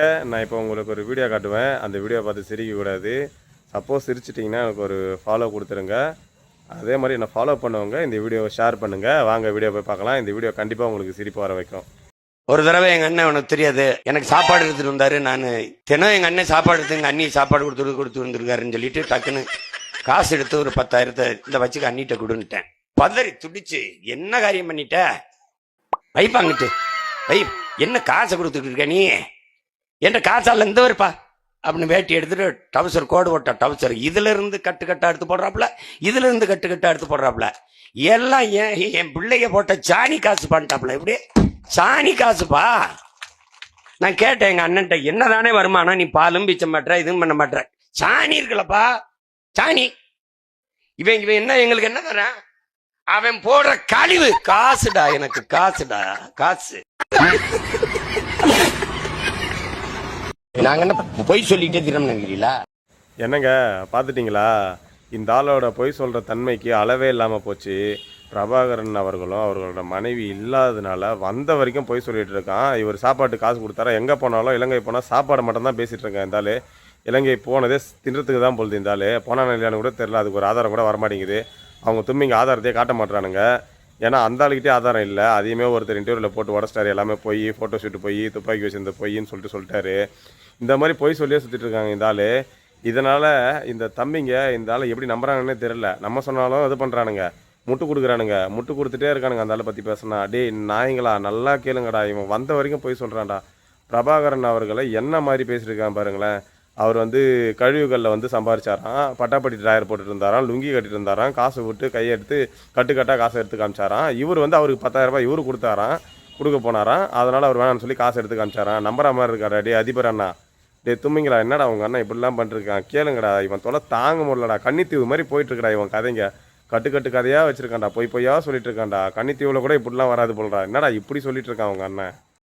நான் இப்போ உங்களுக்கு ஒரு வீடியோ காட்டுவேன். அந்த வீடியோ பார்த்து சிரிக்கக்கூடாது. சப்போஸ் சிரிச்சிட்டிங்கன்னா எனக்கு ஒரு ஃபாலோ கொடுத்துருங்க. அதே மாதிரி என்னை ஃபாலோ பண்ணவங்க இந்த வீடியோவை ஷேர் பண்ணுங்கள். வாங்க வீடியோ போய் பார்க்கலாம். இந்த வீடியோ கண்டிப்பாக உங்களுக்கு சிரிப்பு வர வைக்கும். ஒரு தடவை எங்கள் அண்ணன் உனக்கு தெரியாது எனக்கு சாப்பாடு எடுத்துகிட்டு வந்தார். நான் தினம் எங்கள் அண்ணன் சாப்பாடு எடுத்து எங்கள் அண்ணி சாப்பாடு கொடுத்து வந்துருக்காருன்னு சொல்லிட்டு டக்குன்னு காசு எடுத்து ஒரு 10,000 இந்த வச்சுக்க அண்ணிட்ட கொடுன்ட்டேன். பதறி துடிச்சு என்ன காரியம் பண்ணிட்ட வைப்பாங்கிட்டு வை என்ன காசை கொடுத்துட்டு இருக்க நீ என்ற காசால இருந்து வருப்பா அப்படின்னு வேட்டி எடுத்துட்டு டவுசர் கோடு போட்ட டவுசர் இதுல இருந்து கட்டு எடுத்து போடுறாப்புல இதுல இருந்து கட்டு எடுத்து போடுறாப்புல எல்லாம் என் பிள்ளைய போட்ட சாணி காசு பண்ணிட்டாப்புல இப்படி சாணி காசுப்பா. நான் கேட்டேன் எங்க அண்ணன்ட்ட என்னதானே வருமானம் நீ பாலும் பீச்சம் மாட்டுற இதுவும் பண்ண மாட்டுற சாணி இருக்குல்லப்பா சாணி இவன் என்ன எங்களுக்கு என்ன தரான் அவன் போடுற கழிவு காசுடா எனக்கு காசுடா காசு. நாங்க என்ன பொய் சொல்லிட்டே தினம்ங்களா என்னங்க பார்த்துட்டிங்களா? இந்த ஆளோட பொய் சொல்கிற தன்மைக்கு அளவே இல்லாமல் போச்சு. பிரபாகரன் அவர்களும் அவர்களோட மனைவி இல்லாததுனால வந்த வரைக்கும் பொய் சொல்லிட்டு இருக்கான். இவர் சாப்பாட்டு காசு கொடுத்தாரா எங்கே போனாலும் இலங்கை போனால் சாப்பாடு மட்டும் தான் பேசிகிட்டு இருக்கேன். இருந்தாலும் இலங்கை போனதே தின்றதுக்கு தான் பொழுது இருந்தாலும் போனால் இல்லையானு கூட தெரில. அதுக்கு ஒரு ஆதாரம் கூட வரமாட்டேங்குது. அவங்க தும்மிங்க ஆதாரத்தையே காட்ட மாட்டானுங்க. ஏன்னா அந்த ஆளுக்கிட்டே ஆதாரம் இல்லை. அதையுமே ஒருத்தர் இன்டர்வியூவில் போட்டு உடச்சிட்டாரு. எல்லாமே போய் ஃபோட்டோ ஷூட்டு போய் துப்பாக்கி வச்சிருந்த பொய்ன்னு சொல்லிட்டாரு. இந்த மாதிரி பொய் சொல்லியே சுற்றிட்டு இருக்காங்க இந்த ஆள். இதனால் இந்த தம்பிங்க இந்த ஆளை எப்படி நம்புறாங்கன்னே தெரில. நம்ம சொன்னாலும் இது பண்ணுறானுங்க, முட்டு கொடுக்குறானுங்க, முட்டு கொடுத்துட்டே இருக்கானுங்க. அந்த ஆளை பற்றி பேசினா டே நாய்ங்களா நல்லா கேளுங்கடா, இவன் வந்த வரைக்கும் பொய் சொல்கிறான்டா. பிரபாகரன் அவர்களை என்ன மாதிரி பேசியிருக்கான் பாருங்களேன். அவர் கழிவுகளில் சம்பாரிச்சாராம், பட்டாப்பட்டி டயர் போட்டுட்டு இருந்தாராம், லுங்கி கட்டிட்டு இருந்தாராம், காசு விட்டு கையெடுத்து கட்டாக காசை எடுத்து காமிச்சாராம். இவர் அவருக்கு 10,000 ரூபாய் இவரு கொடுத்தாராம், கொடுக்க போனாராம். அதனால் அவர் வேணாம்னு சொல்லி காசு எடுத்து காமிச்சாராம். நம்புற மாதிரி இருக்காடா டே அதிபர் அண்ணா. டே தும்மிங்களா என்னடா உங்கள் அண்ணன் இப்படிலாம் பண்ணிருக்கான் கேளுங்கடா. இவன் தொலை தாங்க முடியலடா. கன்னித்தீவு மாதிரி போயிட்டுருக்கடா இவன் கதைங்க. கட்டு கதையாக வச்சுருக்கான்டா. பொய்யா சொல்லிட்டு இருக்கான்டா. கன்னித்தீவில் கூட இப்படிலாம் வராது போலடா. என்னடா இப்படி சொல்லிட்டு இருக்கான் உங்கள் அண்ணன்.